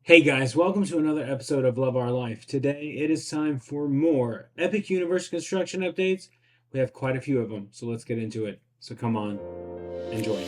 Hey guys, welcome to another episode of Love Our Life. Today it is time for more Epic Universe construction updates. We have quite a few of them, so let's get into it. So come on, enjoy.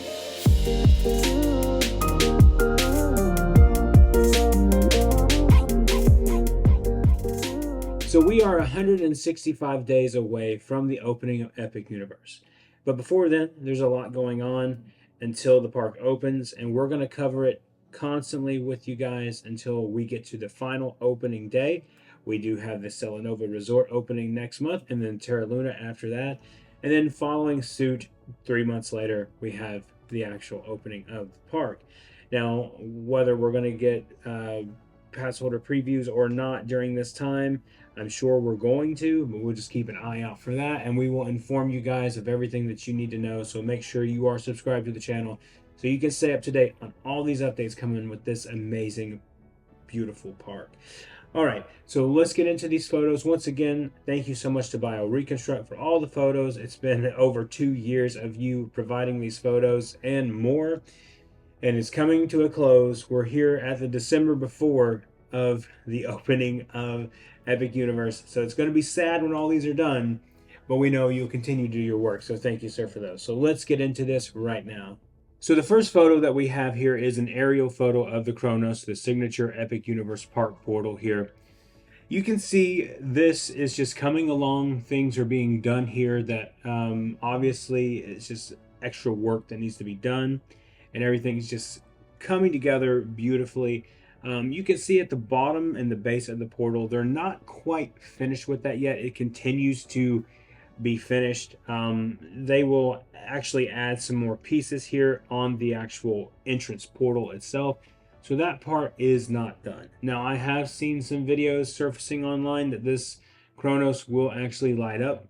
So we are 165 days away from the opening of Epic Universe. But before then, there's a lot going on until the park opens, and we're going to cover it constantly with you guys until we get to the final opening day. We do have the Celanova Resort opening next month, and then Terra Luna after that. And then following suit, 3 months later, we have the actual opening of the park. Now, whether we're going to get pass holder previews or not during this time, I'm sure we're going to, but we'll just keep an eye out for that, and we will inform you guys of everything that you need to know. So make sure you are subscribed to the channel so you can stay up to date on all these updates coming with this amazing, beautiful park. All right, so let's get into these photos. Once again, thank you so much to Bio Reconstruct for all the photos. It's been over 2 years of you providing these photos and more, and it's coming to a close. We're here at the December before of the opening of Epic Universe, so it's going to be sad when all these are done, but we know you'll continue to do your work, so thank you, sir, for those. So let's get into this right now. So the first photo that we have here is an aerial photo of the Kronos, the signature Epic Universe Park portal here. You can see this is just coming along. Things are being done here that obviously it's just extra work that needs to be done, and everything's just coming together beautifully. You can see at the bottom and the base of the portal, they're not quite finished with that yet. It continues to be finished. They will actually add some more pieces here on the actual entrance portal itself. So that part is not done. Now, I have seen some videos surfacing online that this Kronos will actually light up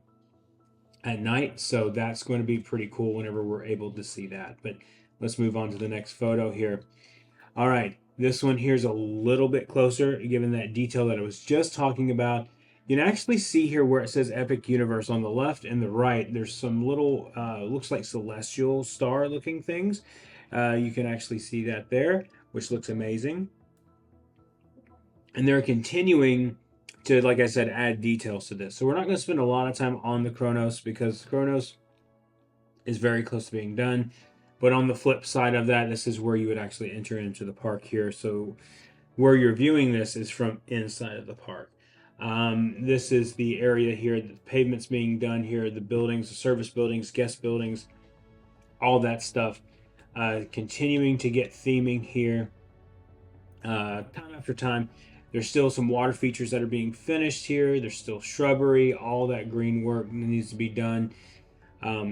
at night. So that's going to be pretty cool whenever we're able to see that. But let's move on to the next photo here. All right, this one here is a little bit closer, given that detail that I was just talking about. You can actually see here where it says Epic Universe on the left and the right. There's some little, looks like celestial star looking things. You can actually see that there, which looks amazing. And they're continuing to, like I said, add details to this. So we're not going to spend a lot of time on the Kronos because Kronos is very close to being done. But on the flip side of that, this is where you would actually enter into the park here. So where you're viewing this is from inside of the park. This is the area here, the pavement's being done here, the buildings, the service buildings, guest buildings, all that stuff. Continuing to get theming here time after time. There's still some water features that are being finished here. There's still shrubbery, all that green work that needs to be done.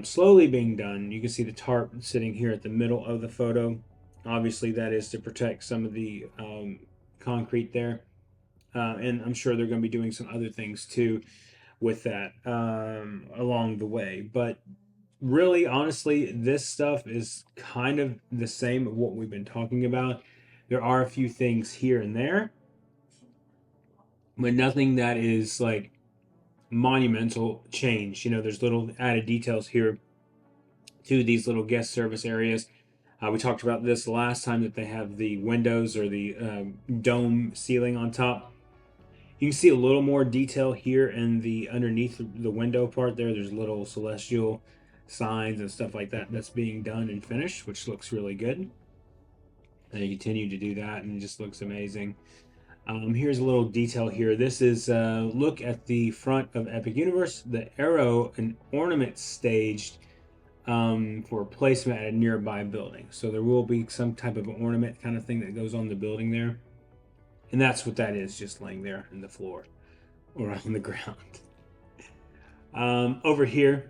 Slowly being done. You can see the tarp sitting here at the middle of the photo. Obviously, that is to protect some of the concrete there. And I'm sure they're going to be doing some other things too with that along the way. But really, honestly, this stuff is kind of the same of what we've been talking about. There are a few things here and there, but nothing that is like monumental change. You know, there's little added details here to these little guest service areas. We talked about this last time, that they have the windows or the dome ceiling on top. You can see a little more detail here in the underneath the window part there. There's little celestial signs and stuff like that that's being done and finished, which looks really good. And they continue to do that, and it just looks amazing. Here's a little detail here. This is a look at the front of Epic Universe. The arrow, an ornament staged for placement at a nearby building. So there will be some type of ornament kind of thing that goes on the building there. And that's what that is, just laying there in the floor or on the ground. Over here,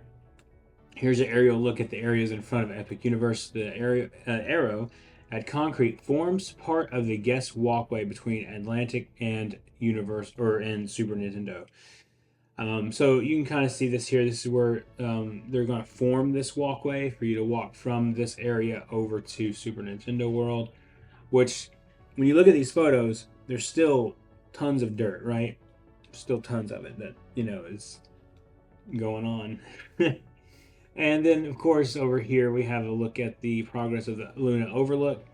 here's an aerial look at the areas in front of Epic Universe. The arrow at concrete forms part of the guest walkway between Atlantic and Universe and Super Nintendo. So you can kind of see this here. This is where they're going to form this walkway for you to walk from this area over to Super Nintendo World, which when you look at these photos, there's still tons of dirt, right? Still tons of it that, you know, is going on. And then, of course, over here we have a look at the progress of the Luna Overlook.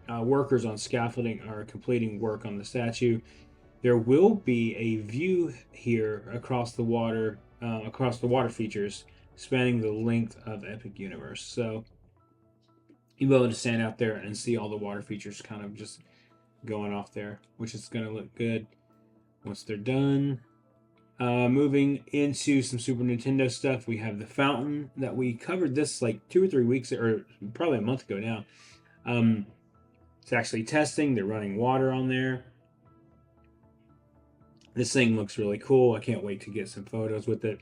workers on scaffolding are completing work on the statue. There will be a view here across the water features spanning the length of Epic Universe. So you'll be able to stand out there and see all the water features kind of just going off there, which is going to look good once they're done. Moving into some Super Nintendo stuff, we have the fountain that we covered this like 2 or 3 weeks, or probably a month ago now. It's actually testing. They're running water on there. This thing looks really cool. I can't wait to get some photos with it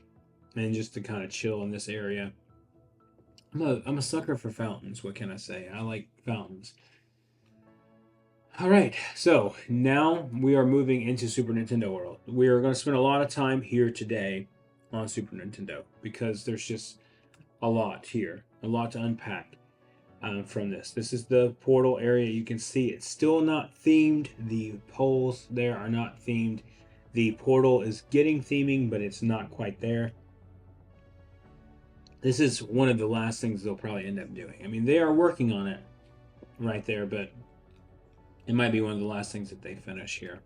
and just to kind of chill in this area. I'm a sucker for fountains. What can I say? I like fountains. All right, so now we are moving into Super Nintendo World. We are going to spend a lot of time here today on Super Nintendo because there's just a lot here, a lot to unpack from this. This is the portal area. You can see it's still not themed. The poles there are not themed. The portal is getting theming, but it's not quite there. This is one of the last things they'll probably end up doing. I mean, they are working on it right there, but it might be one of the last things that they finish here.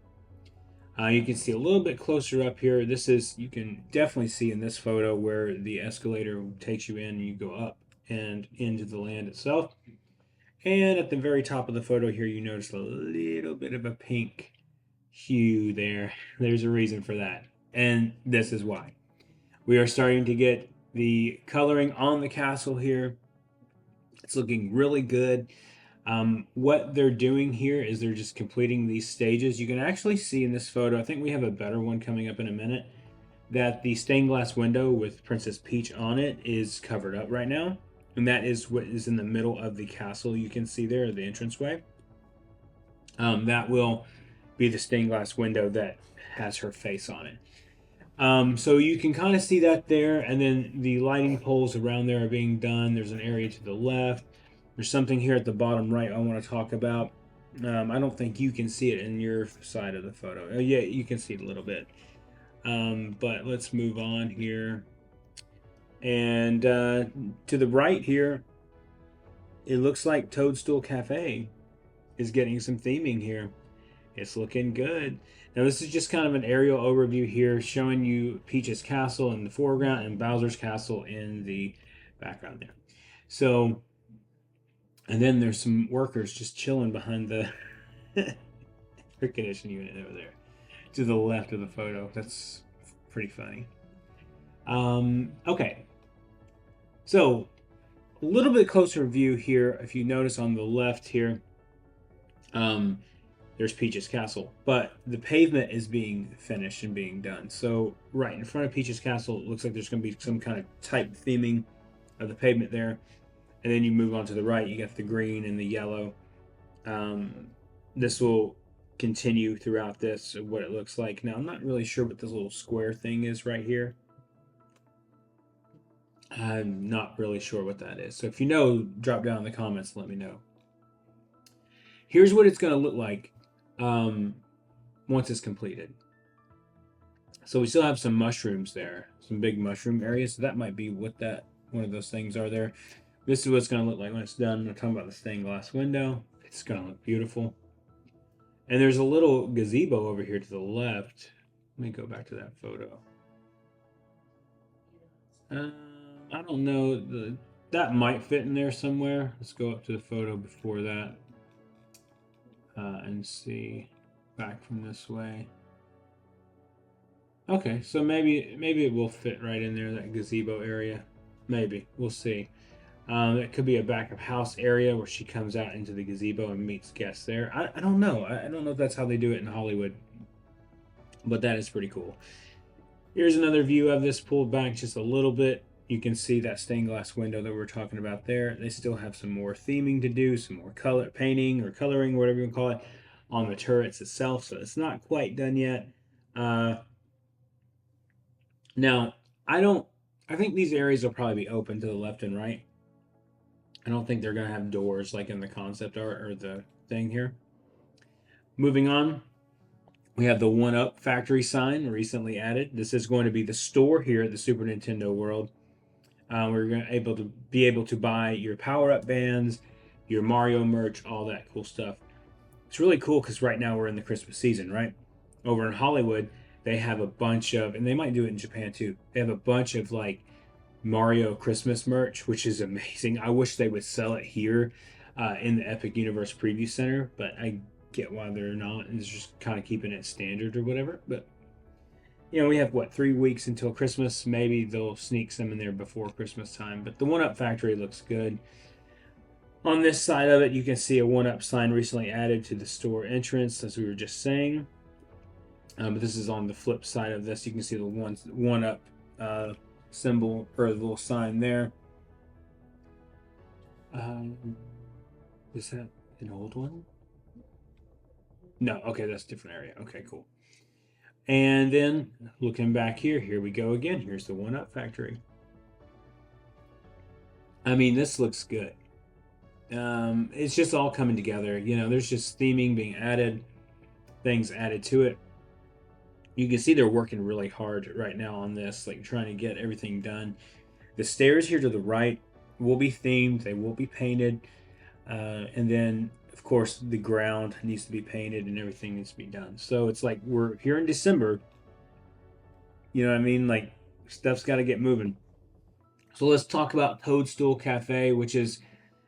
You can see a little bit closer up here. You can definitely see in this photo where the escalator takes you in and you go up and into the land itself. And at the very top of the photo here, you notice a little bit of a pink hue there. There's a reason for that. And this is why. We are starting to get the coloring on the castle here. It's looking really good. What they're doing here is they're just completing these stages. You can actually see in this photo, I think we have a better one coming up in a minute, that the stained glass window with Princess Peach on it is covered up right now. And that is what is in the middle of the castle. You can see there, the entranceway. That will be the stained glass window that has her face on it. So you can kind of see that there, and then the lighting poles around there are being done. There's an area to the left. There's something here at the bottom right I want to talk about. I don't think you can see it in your side of the photo. Oh, yeah, you can see it a little bit. But let's move on here. And to the right here, it looks like Toadstool Cafe is getting some theming here. It's looking good. Now this is just kind of an aerial overview here showing you Peach's castle in the foreground and Bowser's castle in the background there. So, and then there's some workers just chilling behind the air conditioning unit over there to the left of the photo. That's pretty funny. Okay. So, a little bit closer view here. If you notice on the left here, there's Peach's castle, but the pavement is being finished and being done. So right in front of Peach's castle, it looks like there's going to be some kind of type theming of the pavement there. And then you move on to the right, you got the green and the yellow. This will continue throughout this, what it looks like. Now, I'm not really sure what this little square thing is right here. I'm not really sure what that is. So if you know, drop down in the comments and let me know. Here's what it's going to look like once it's completed. So we still have some mushrooms there, some big mushroom areas. So that might be what one of those things are there. This is what it's going to look like when it's done. I'm talking about the stained glass window. It's going to look beautiful. And there's a little gazebo over here to the left. Let me go back to that photo. I don't know. That might fit in there somewhere. Let's go up to the photo before that. And see back from this way. Okay, so maybe it will fit right in there, that gazebo area. Maybe. We'll see. It could be a back of house area where she comes out into the gazebo and meets guests there. I don't know. I don't know if that's how they do it in Hollywood. But that is pretty cool. Here's another view of this pulled back just a little bit. You can see that stained glass window that we're talking about there. They still have some more theming to do, some more color painting or coloring, whatever you call it, on the turrets itself. So it's not quite done yet. Now, I think these areas will probably be open to the left and right. I don't think they're going to have doors like in the concept art or the thing here. Moving on, we have the 1-Up factory sign recently added. This is going to be the store here at the Super Nintendo World. We're going to be able to buy your power-up bands, your Mario merch, all that cool stuff. It's really cool because right now we're in the Christmas season, right? Over in Hollywood, they have a bunch of, and they might do it in Japan too. They have a bunch of like Mario Christmas merch, which is amazing. I wish they would sell it here in the Epic Universe Preview Center, but I get why they're not, and it's just kind of keeping it standard or whatever. But you know, we have what, 3 weeks until Christmas. Maybe they'll sneak some in there before Christmas time. But the One Up Factory looks good. On this side of it, you can see a One Up sign recently added to the store entrance, as we were just saying. But this is on the flip side of this. You can see the One Up symbol or the little sign there. Is that an old one? No, okay, that's a different area. Okay, cool. And then looking back here we go again. Here's the One Up Factory. I mean, this looks good. It's just all coming together. You know, there's just theming being added, things added to it. You can see they're working really hard right now on this, like trying to get everything done. The stairs here to the right will be themed. They will be painted. And then, of course, the ground needs to be painted and everything needs to be done. So it's like we're here in December. You know what I mean? Like, stuff's got to get moving. So let's talk about Toadstool Cafe, which is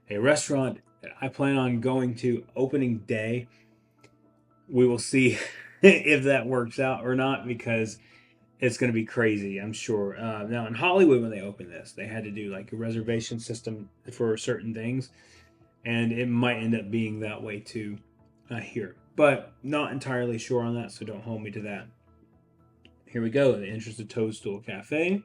a restaurant that I plan on going to opening day. We will see if that works out or not, because it's going to be crazy, I'm sure. Now in Hollywood, when they opened this, they had to do like a reservation system for certain things, and it might end up being that way too here, but not entirely sure on that, so don't hold me to that. Here we go, the entrance to Toadstool Cafe.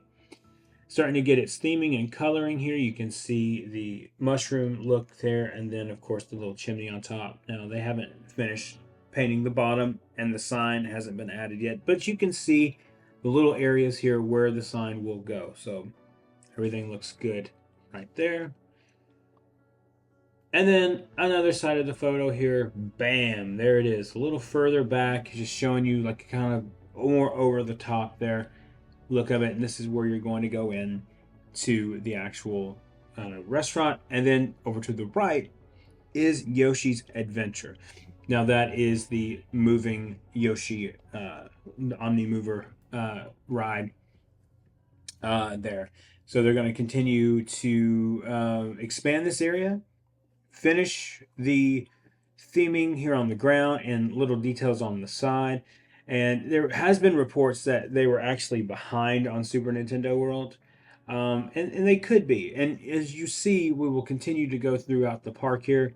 Starting to get its theming and coloring here. You can see the mushroom look there, and then of course the little chimney on top. Now they haven't finished painting the bottom, and the sign hasn't been added yet, but you can see the little areas here where the sign will go. So everything looks good right there. And then another side of the photo here, bam, there it is. A little further back, just showing you like kind of more over the top there look of it. And this is where you're going to go in to the actual restaurant. And then over to the right is Yoshi's Adventure. Now that is the moving Yoshi Omnimover ride there. So they're going to continue to expand this area, finish the theming here on the ground and little details on the side. And there has been reports that they were actually behind on Super Nintendo World. And they could be. And as you see, we will continue to go throughout the park here.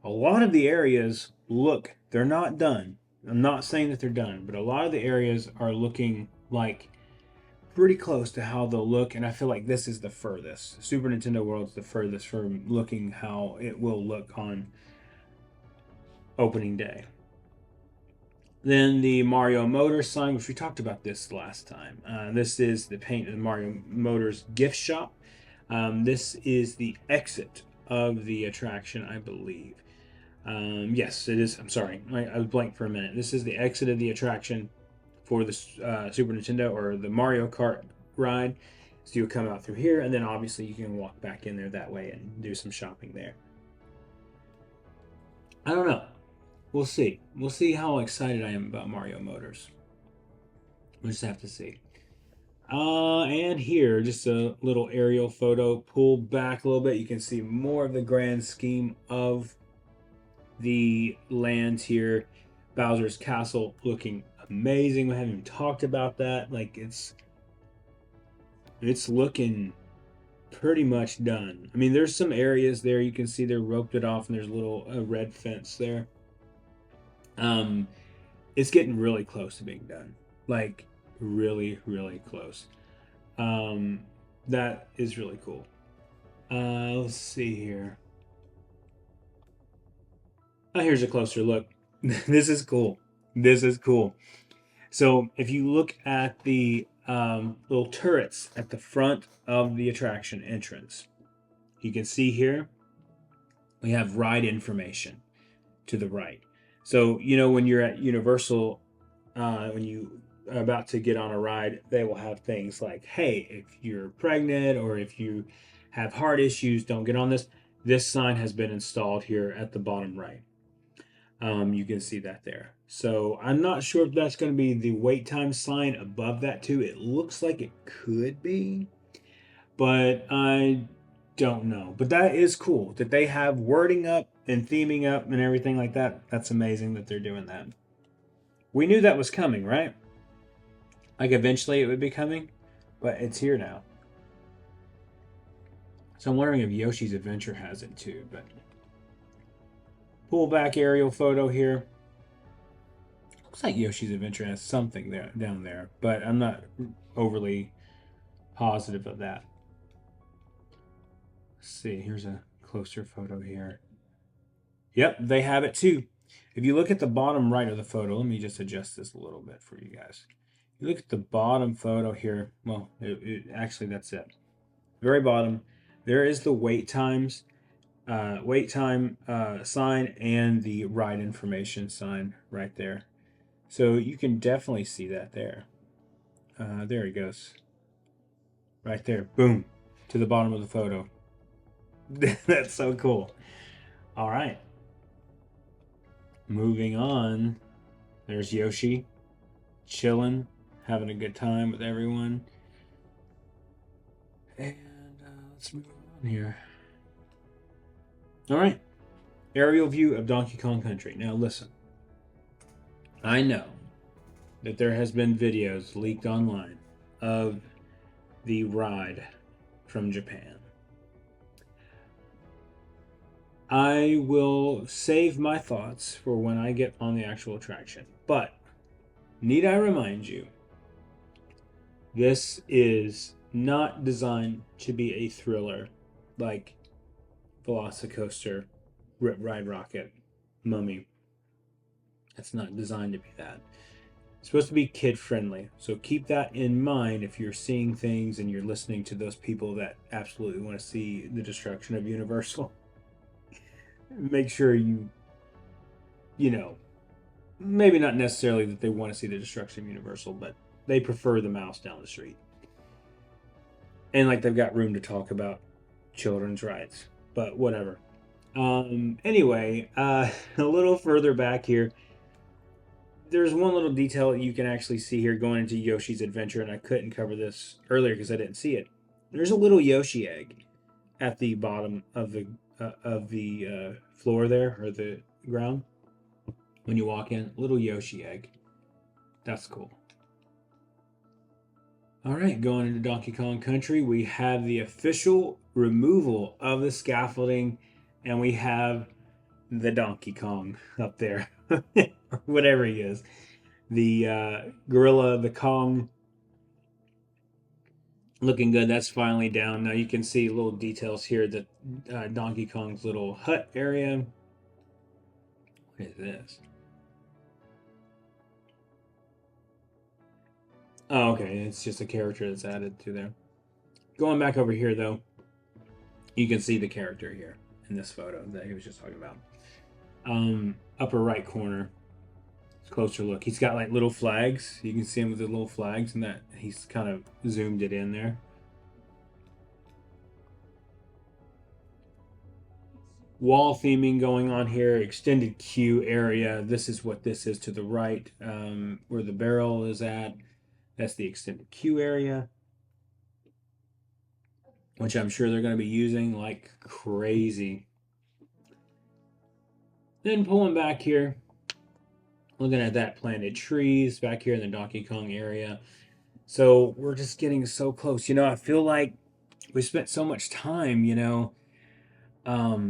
A lot of the areas look, they're not done. I'm not saying that they're done, but a lot of the areas are looking like pretty close to how they'll look. And I feel like this is the furthest. Super Nintendo World's the furthest from looking how it will look on opening day. Then the Mario Motors sign, which we talked about this last time. This is the paint of the Mario Motors gift shop. This is the exit of the attraction, I believe. Yes, it is. I'm sorry. I was blank for a minute. This is the exit of the attraction for the Super Nintendo or the Mario Kart ride. So you'll come out through here, and then obviously you can walk back in there that way and do some shopping there. I don't know. We'll see. We'll see how excited I am about Mario Motors. We'll just have to see. And here, just a little aerial photo. Pull back a little bit. You can see more of the grand scheme of the land here. Bowser's Castle looking amazing. We haven't even talked about that. Like, it's looking pretty much done. I mean, there's some areas there you can see they're roped it off, and there's a little red fence there. It's getting really close to being done. Like, really, really close. That is really cool. Let's see here. Oh, here's a closer look. This is cool. This is cool. So if you look at the little turrets at the front of the attraction entrance, you can see here we have ride information to the right. So, you know, when you're at Universal, when you are about to get on a ride, they will have things like, hey, if you're pregnant or if you have heart issues, don't get on this. this sign has been installed here at the bottom right. You can see that there. So I'm not sure if that's going to be the wait time sign above that too. It looks like it could be, but I don't know. But that is cool that they have wording up and theming up and everything like that. That's amazing that they're doing that. We knew that was coming, right? Like eventually it would be coming, but it's here now. So I'm wondering if Yoshi's Adventure has it too, but pull back aerial photo here. Looks like Yoshi's Adventure has something there down there, but I'm not overly positive of that. Let's see, here's a closer photo here. Yep, they have it too. If you look at the bottom right of the photo, let me just adjust this a little bit for you guys. You look at the bottom photo here. Well, actually, that's it. Very bottom, there is the wait time sign and the ride information sign right there. So you can definitely see that there. There he goes. Right there. Boom. To the bottom of the photo. That's so cool. All right. Moving on. There's Yoshi. Chilling. Having a good time with everyone. And let's move on here. All right. Aerial view of Donkey Kong Country. Now listen. I know that there has been videos leaked online of the ride from Japan. I will save my thoughts for when I get on the actual attraction. But need I remind you, this is not designed to be a thriller like Velocicoaster, Rip Ride Rocket, Mummy. It's not designed to be that. It's supposed to be kid friendly. So keep that in mind if you're seeing things and you're listening to those people that absolutely want to see the destruction of Universal. Make sure you know, maybe not necessarily that they want to see the destruction of Universal, but they prefer the mouse down the street. And like they've got room to talk about children's rights, but whatever. Anyway, a little further back here, there's one little detail that you can actually see here going into Yoshi's Adventure, and I couldn't cover this earlier because I didn't see it. There's a little Yoshi egg at the bottom of the floor there, or the ground. When you walk in, little Yoshi egg. That's cool. All right, going into Donkey Kong Country, we have the official removal of the scaffolding, and we have the Donkey Kong up there, or whatever he is. The gorilla, the Kong, looking good. That's finally down. Now you can see little details here that Donkey Kong's little hut area. What is this? Oh, okay. It's just a character that's added to there. Going back over here, though, you can see the character here in this photo that he was just talking about. Upper right corner. Closer look. He's got like little flags. You can see him with the little flags, and that he's kind of zoomed it in there. Wall theming going on here. Extended queue area. This is what this is to the right, where the barrel is at. That's the extended queue area, which I'm sure they're going to be using like crazy. Then pulling back here, looking at that planted trees back here in the Donkey Kong area. So we're just getting so close. You know, I feel like we spent so much time, you know, I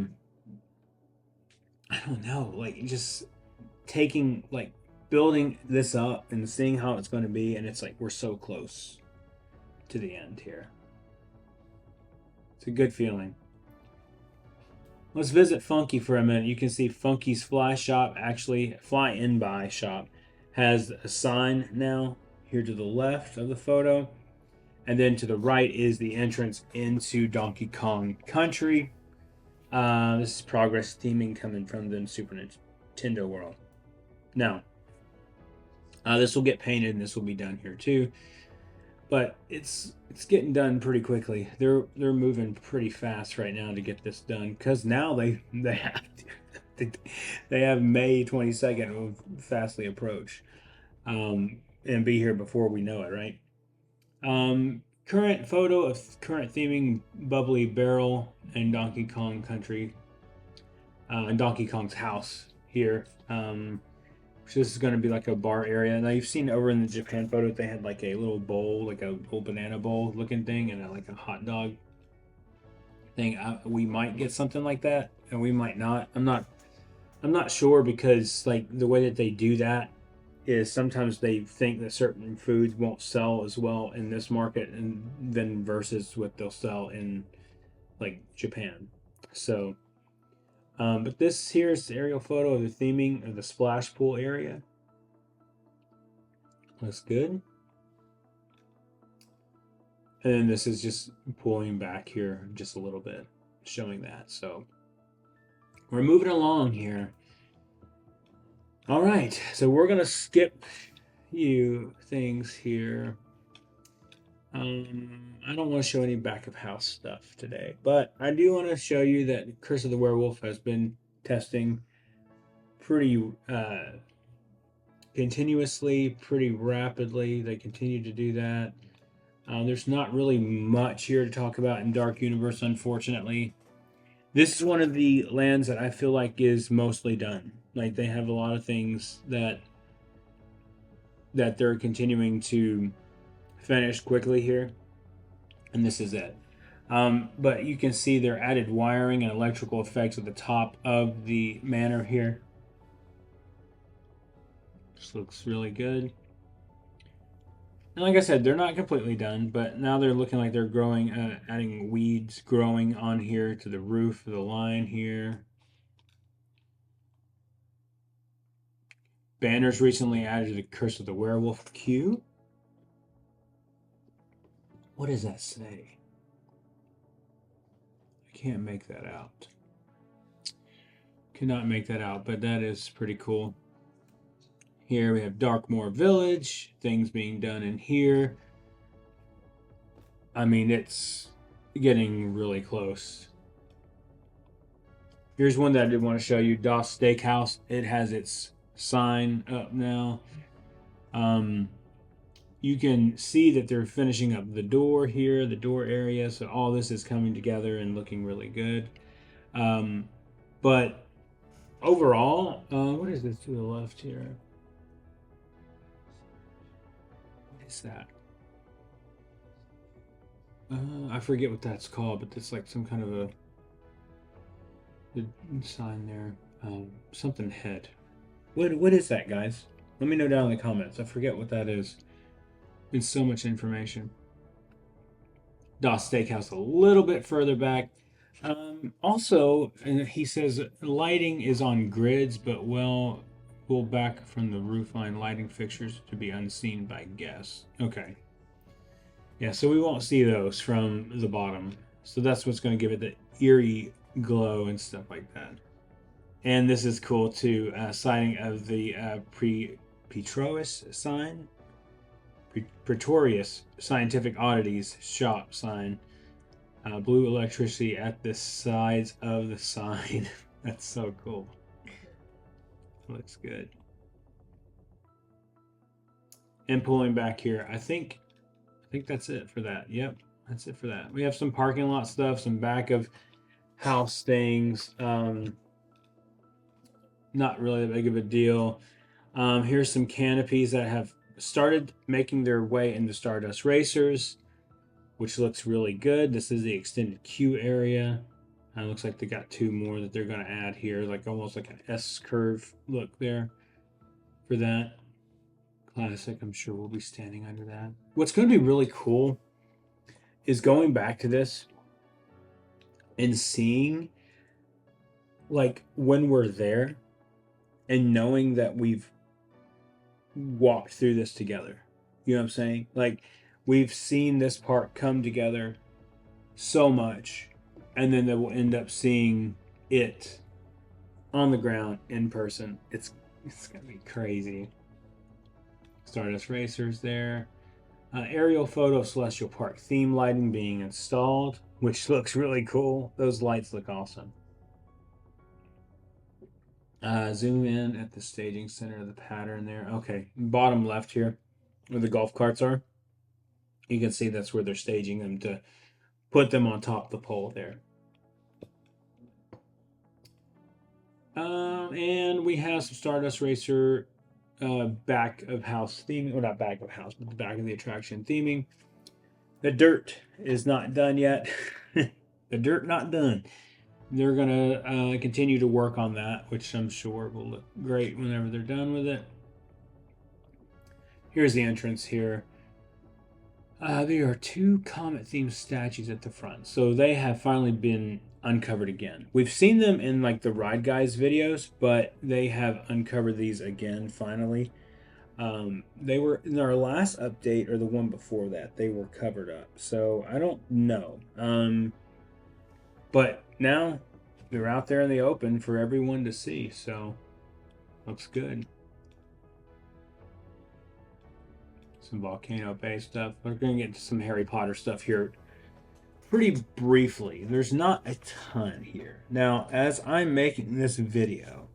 don't know, like just taking, like, building this up and seeing how it's going to be, and it's like we're so close to the end here. It's a good feeling. Let's visit Funky for a minute. You can see Funky's Fly Shop, actually Fly In By Shop, has a sign now here to the left of the photo, and then to the right is the entrance into Donkey Kong Country. This is progress theming coming from the Super Nintendo world. Now, this will get painted, and this will be done here too. but it's getting done pretty quickly. They're moving pretty fast right now to get this done because now they have to, they have May 22nd will fastly approach, and be here before we know it, right? Current photo of current theming bubbly barrel and Donkey Kong Country, and Donkey Kong's house here. So this is going to be like a bar area. Now you've seen over in the Japan photo, they had like a little bowl, like a little banana bowl looking thing, and like a hot dog thing. We might get something like that, and we might not. I'm not sure because like the way that they do that is sometimes they think that certain foods won't sell as well in this market, and then versus what they'll sell in like Japan. So, but this here is the aerial photo of the theming of the splash pool area. Looks good. And then this is just pulling back here just a little bit, showing that. So we're moving along here. All right, so we're gonna skip few things here. I don't want to show any back of house stuff today, but I do want to show you that Curse of the Werewolf has been testing pretty continuously, pretty rapidly. They continue to do that. There's not really much here to talk about in Dark Universe, unfortunately. This is one of the lands that I feel like is mostly done. Like they have a lot of things that they're continuing to finish quickly here, and this is it. But you can see their added wiring and electrical effects at the top of the manor here. This looks really good. And like I said, they're not completely done, but now they're looking like they're growing, adding weeds growing on here to the roof of the line here. Banners recently added to the Curse of the Werewolf queue. What does that say? I can't make that out. Cannot make that out, but that is pretty cool. Here we have Darkmoor Village, things being done in here. I mean, it's getting really close. Here's one that I did want to show you, Das Steakhouse. It has its sign up now. You can see that they're finishing up the door here, the door area. So all this is coming together and looking really good. But overall, what is this to the left here? What is that? I forget what that's called, but it's like some kind of a sign there. Something head. What is that, guys? Let me know down in the comments. I forget what that is. It's so much information. Das Steakhouse a little bit further back. Also, he says lighting is on grids, but well pulled back from the roofline lighting fixtures to be unseen by guests. Okay. Yeah, so we won't see those from the bottom. So that's what's going to give it the eerie glow and stuff like that. And this is cool too. Sighting of the Pretorius sign. Pretorius Scientific Oddities shop sign. Blue electricity at the sides of the sign. That's so cool. Looks good. And pulling back here, I think that's it for that. Yep, that's it for that. We have some parking lot stuff, some back of house things. Not really that big of a deal. Here's some canopies that have started making their way into Stardust Racers, which looks really good. This is the extended queue area. Looks like they got two more that they're going to add here, like almost like an S curve look there for that. Classic. I'm sure we'll be standing under that. What's going to be really cool is going back to this and seeing like when we're there and knowing that we've walked through this together. You know what I'm saying? Like we've seen this part come together so much, and then they will end up seeing it on the ground in person. It's gonna be crazy. Stardust Racers there. Aerial photo of Celestial Park theme lighting being installed, which looks really cool. Those lights look awesome. Zoom in at the staging center of the pattern there. Okay, bottom left here, where the golf carts are. You can see that's where they're staging them to put them on top of the pole there. And we have some Stardust Racer back of house theming, or not back of house, but the back of the attraction theming. The dirt is not done yet. The dirt not done. They're gonna continue to work on that, which I'm sure will look great whenever they're done with it. Here's the entrance here. There are two comet-themed statues at the front, so they have finally been uncovered again. We've seen them in like the Ride Guys videos, but they have uncovered these again finally. They were in our last update, or the one before that, they were covered up, so I don't know. But now they're out there in the open for everyone to see, so looks good. Some Volcano Bay stuff. We're going to get into some Harry Potter stuff here pretty briefly. There's not a ton here. Now, as I'm making this video,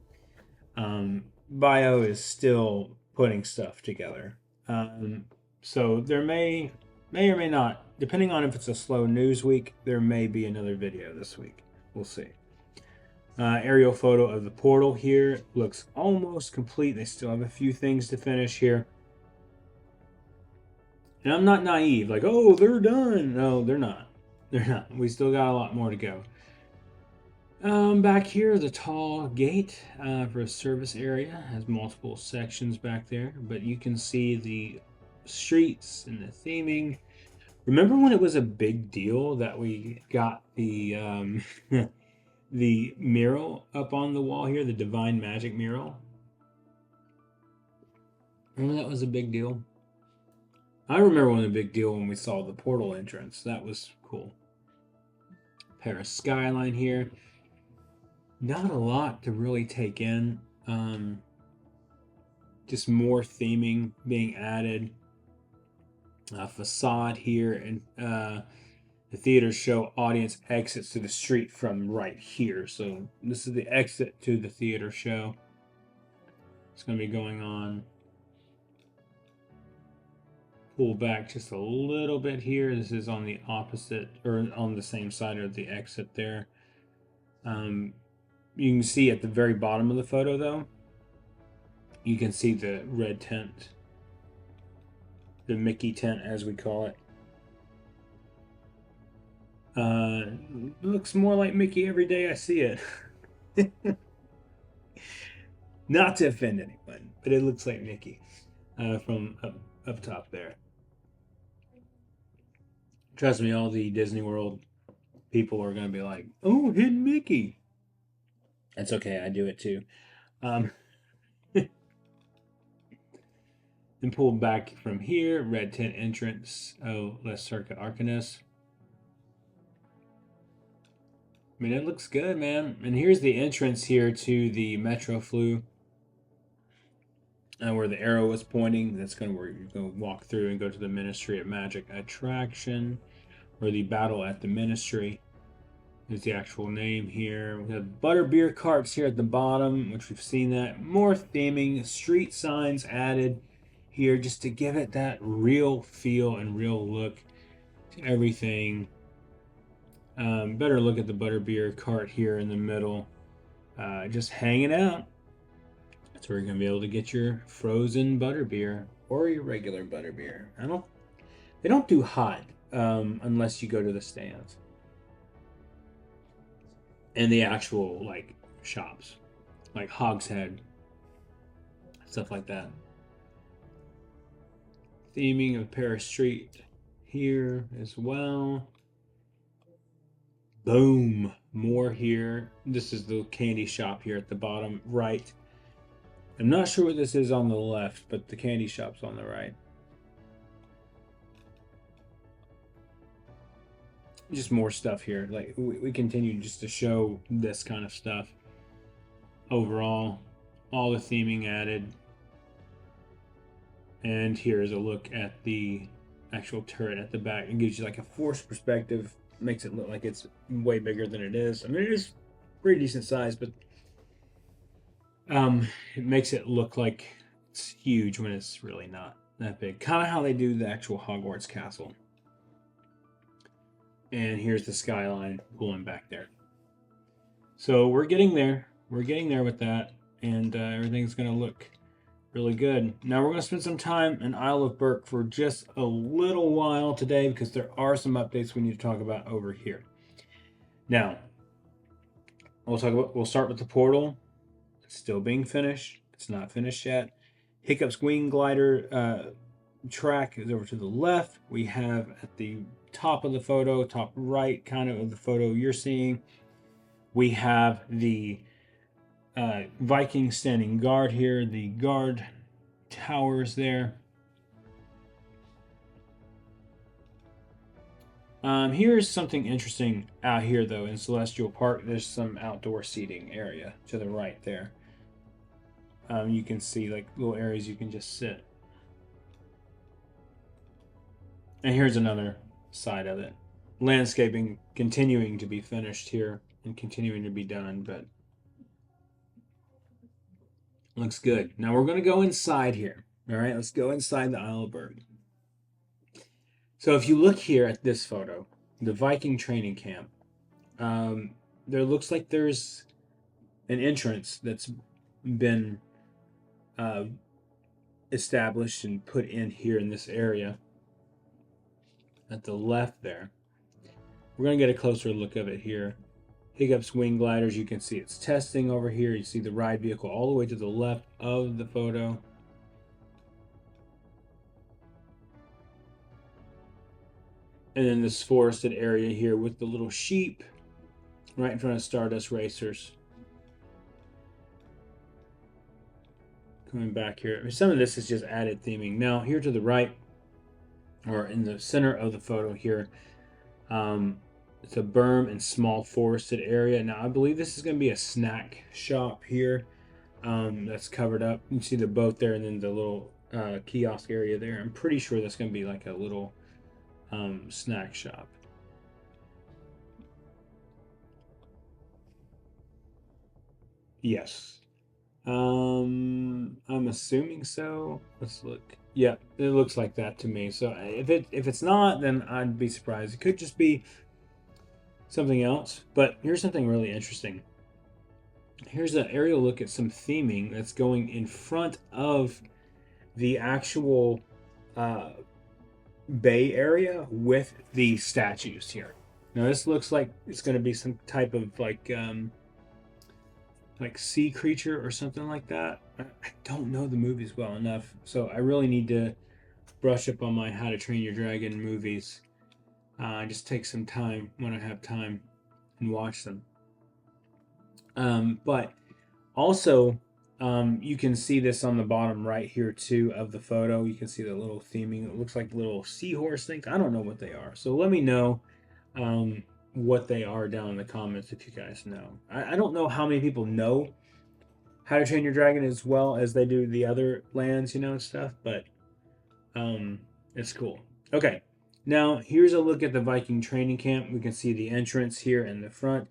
Bio is still putting stuff together. So there may or may not, depending on if it's a slow news week, there may be another video this week. We'll see. Aerial photo of the portal here. Looks almost complete. They still have a few things to finish here. And I'm not naive, like, oh, they're done. No, they're not. They're not. We still got a lot more to go. Back here, the tall gate for a service area has multiple sections back there, but you can see the streets and the theming. Remember when it was a big deal that we got the the mural up on the wall here, the Divine Magic mural? Remember that was a big deal? I remember when the big deal when we saw the portal entrance. That was cool. Paris skyline here. Not a lot to really take in. Just more theming being added. Facade here, and the theater show audience exits to the street from right here. So this is the exit to the theater show. It's going to be going on. Pull back just a little bit here. This is on the opposite, or on the same side of the exit there. You can see at the very bottom of the photo, though, you can see the red tent, the Mickey tent, as we call it. Looks more like Mickey every day I see it. Not to offend anyone, but it looks like Mickey from up top there. Trust me, all the Disney World people are going to be like, oh, hidden Mickey. That's okay, I do it too. Then pull back from here, red tent entrance. Oh, Les Circa Arcanus. I mean, it looks good, man. And here's the entrance here to the Metro Flu. Where the arrow was pointing. That's going to where you're going to walk through and go to the Ministry of Magic attraction. Or the Battle at the Ministry is the actual name here. We have butterbeer carts here at the bottom, which we've seen that. More theming, street signs added here just to give it that real feel and real look to everything. Better look at the butterbeer cart here in the middle. Just hanging out. That's where you're going to be able to get your frozen butterbeer or your regular butterbeer. They don't do hot unless you go to the stands. And the actual, like, shops. Like Hogshead. Stuff like that. Theming of Paris Street here as well. Boom. More here. This is the candy shop here at the bottom right. I'm not sure what this is on the left, but the candy shop's on the right. Just more stuff here. Like we continue just to show this kind of stuff. Overall, all the theming added. And here's a look at the actual turret at the back. It gives you like a forced perspective, makes it look like it's way bigger than it is. I mean, it is pretty decent size, but it makes it look like it's huge when it's really not that big. Kind of how they do the actual Hogwarts castle. And here's the skyline pulling back there. So we're getting there. We're getting there with that, and everything's going to look really good. Now we're going to spend some time in Isle of Berk for just a little while today because there are some updates we need to talk about over here. Now, we'll start with the portal. It's still being finished. It's not finished yet. Hiccup's wing glider track is over to the left. We have at the top of the photo, top right kind of the photo you're seeing, we have the Viking standing guard here, the guard towers there. Here's something interesting out here though in Celestial Park. There's some outdoor seating area to the right there. You can see like little areas you can just sit. And here's another side of it. Landscaping continuing to be finished here and continuing to be done, but looks good. Now we're going to go inside here. All right, let's go inside the Isle of Berk. So if you look here at this photo, the Viking training camp, there looks like there's an entrance that's been established and put in here in this area at the left there. We're going to get a closer look of it here. Hiccup's wing gliders, you can see it's testing over here. You see the ride vehicle all the way to the left of the photo. And then this forested area here with the little sheep right in front of Stardust Racers. Coming back here. I mean, some of this is just added theming. Now, here to the right, or in the center of the photo here, it's a berm and small forested area. Now, I believe this is going to be a snack shop here that's covered up. You can see the boat there and then the little kiosk area there. I'm pretty sure that's going to be like a little snack shop. Yes. I'm assuming so. Let's look. Yeah, it looks like that to me. So if it's not, then I'd be surprised. It could just be something else. But here's something really interesting. Here's an aerial look at some theming that's going in front of the actual bay area with the statues here. Now this looks like it's going to be some type of like sea creature or something like that. I don't know the movies well enough, so I really need to brush up on my How to Train Your Dragon movies. Just take some time when I have time and watch them. But also, you can see this on the bottom right here too of the photo. You can see the little theming. It looks like little seahorse things. I don't know what they are. So let me know what they are down in the comments if you guys know. I don't know how many people know How to Train Your Dragon as well as they do the other lands, stuff, but it's cool. Okay, now here's a look at the Viking training camp. We can see the entrance here in the front.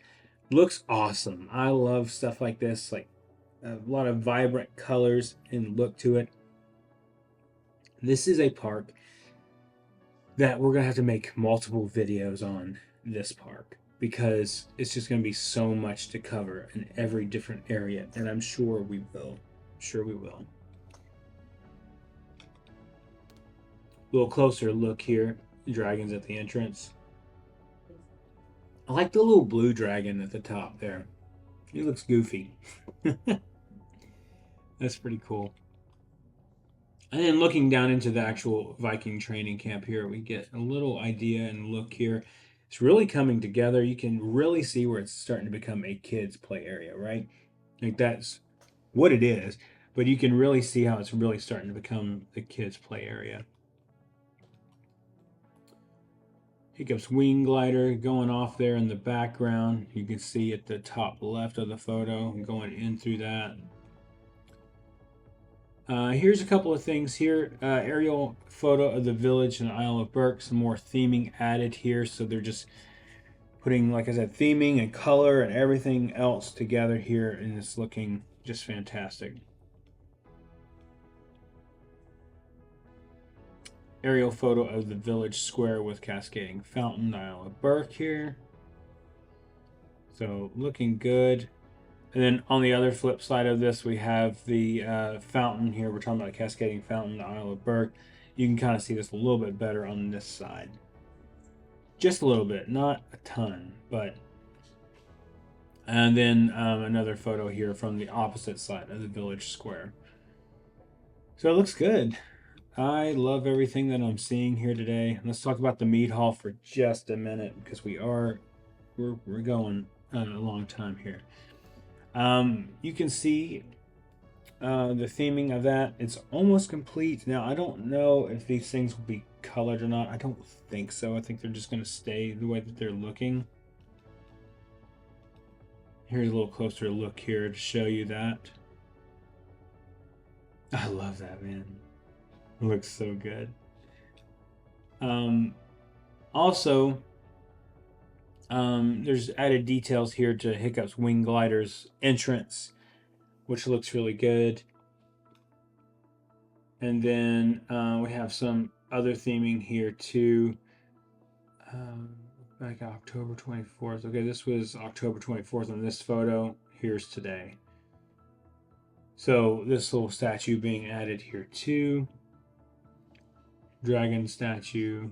Looks awesome. I love stuff like this, like a lot of vibrant colors and look to it. This is a park that we're going to have to make multiple videos on this park because it's just going to be so much to cover in every different area, and I'm sure we will. Sure we will. A little closer look here. Dragons at the entrance. I like the little blue dragon at the top there. He looks goofy. That's pretty cool. And then looking down into the actual Viking training camp here, we get a little idea and look here. It's really coming together. You can really see where it's starting to become a kids play area, right? Like that's what it is, but you can really see how it's really starting to become the kids play area. Hiccup's wing glider going off there in the background. You can see at the top left of the photo going in through that. Here's a couple of things here. Aerial photo of the village and Isle of Berk. Some more theming added here. So they're just putting, like I said, theming and color and everything else together here. And it's looking just fantastic. Aerial photo of the village square with cascading fountain, Isle of Berk here. So looking good. And then on the other flip side of this, we have the fountain here. We're talking about a cascading fountain, the Isle of Berk. You can kind of see this a little bit better on this side. Just a little bit, not a ton, but. And then another photo here from the opposite side of the village square. So it looks good. I love everything that I'm seeing here today. Let's talk about the meat haul for just a minute because we're going a long time here. You can see the theming of that. It's almost complete. Now, I don't know if these things will be colored or not. I don't think so. I think they're just going to stay the way that they're looking. Here's a little closer look here to show you that. I love that, man. It looks so good. Also, there's added details here to Hiccup's Wing Glider's entrance, which looks really good. And then we have some other theming here too. Back October 24th. Okay, this was October 24th on this photo. Here's today. So this little statue being added here too. Dragon statue.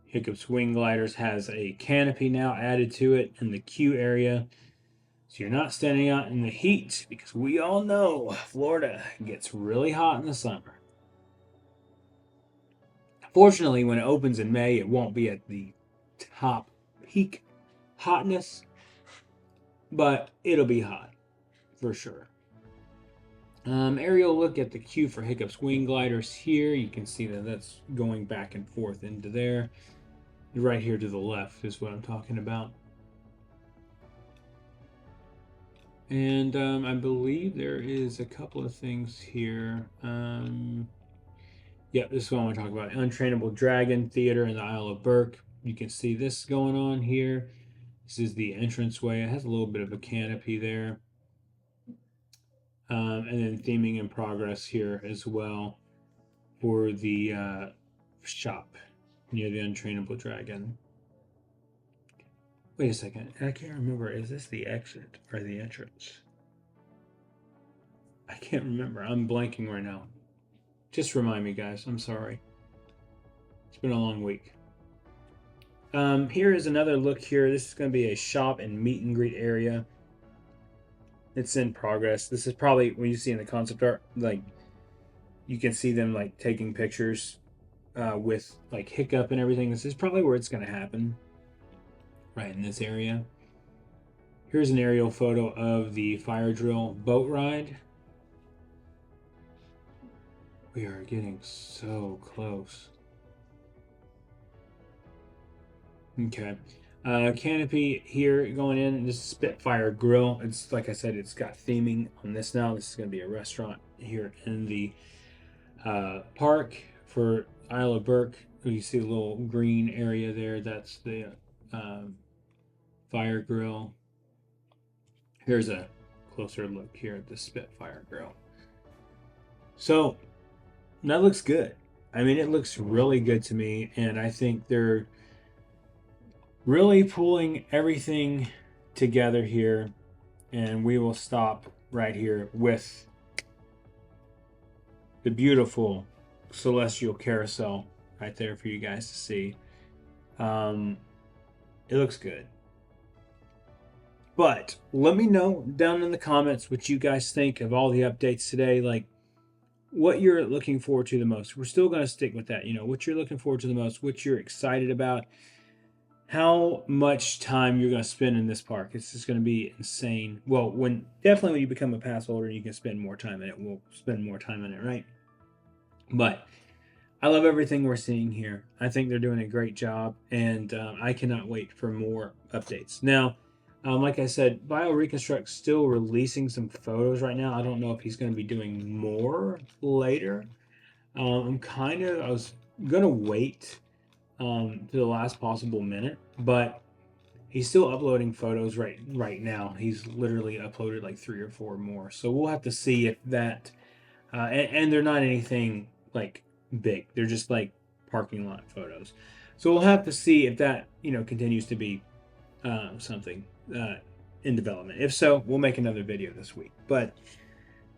Hiccup's Wing Gliders has a canopy now added to it in the queue area. So you're not standing out in the heat because we all know Florida gets really hot in the summer. Fortunately, when it opens in May, it won't be at the top peak hotness, but it'll be hot for sure. Aerial look at the queue for Hiccup's Wing Gliders here. You can see that that's going back and forth into there. Right here to the left is what I'm talking about. And I believe there is a couple of things here. Yeah, this is what I want to talk about. Untrainable Dragon Theater in the Isle of Berk. You can see this going on here. This is the entranceway. It has a little bit of a canopy there. And then theming in progress here as well for the shop near the Untrainable Dragon. Wait a second. I can't remember. Is this the exit or the entrance? I can't remember. I'm blanking right now. Just remind me, guys. I'm sorry. It's been a long week. Here is another look here. This is going to be a shop and meet and greet area. It's in progress. This is probably when you see in the concept art, like you can see them like taking pictures with like Hiccup and everything. This is probably where it's going to happen. Right in this area. Here's an aerial photo of the fire drill boat ride. We are getting so close. Okay. Canopy here going in. This is Spitfire Grill. It's like I said, it's got theming on this now. This is going to be a restaurant here in the park for Isle of Berk. You see the little green area there. That's the fire grill. Here's a closer look here at the Spitfire Grill. So that looks good. I mean, it looks really good to me, and I think they're really pulling everything together here, and we will stop right here with the beautiful celestial carousel right there for you guys to see. It looks good. But let me know down in the comments what you guys think of all the updates today, like what you're looking forward to the most. We're still going to stick with that, what you're looking forward to the most, what you're excited about, how much time you're going to spend in this park. It's just going to be insane. Well, definitely when you become a pass holder, you can spend more time in it. We'll spend more time in it, right? But I love everything we're seeing here. I think they're doing a great job, and I cannot wait for more updates. Now, Like I said, BioReconstruct's still releasing some photos right now. I don't know if he's going to be doing more later. I was going to wait to the last possible minute, but he's still uploading photos right now. He's literally uploaded like 3 or 4 more. So we'll have to see if that, and they're not anything like big. They're just like parking lot photos. So we'll have to see if that continues to be something in development. If so, we'll make another video this week. But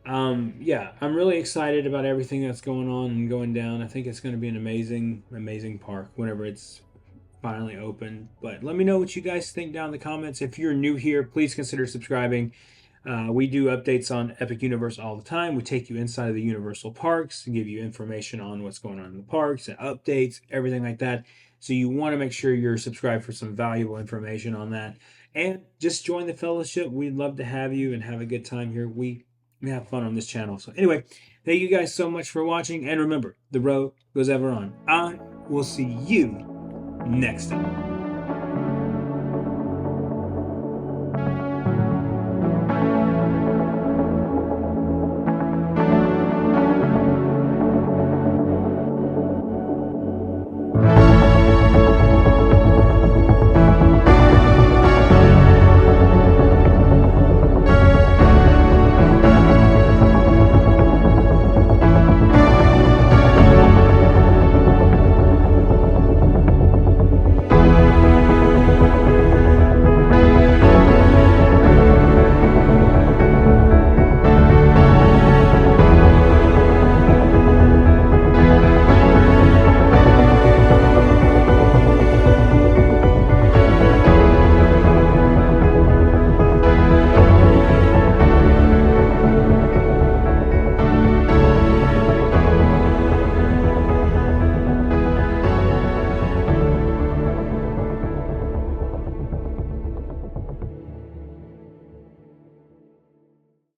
yeah, I'm really excited about everything that's going on and going down. I think it's going to be an amazing park whenever it's finally open. But let me know what you guys think down in the comments. If you're new here, please consider subscribing. We do updates on Epic Universe all the time. We take you inside of the Universal parks and give you information on what's going on in the parks and updates, everything like that. So you want to make sure you're subscribed for some valuable information on that. And just join the fellowship. We'd love to have you and have a good time here. We have fun on this channel. So anyway, thank you guys so much for watching. And remember, the road goes ever on. I will see you next time.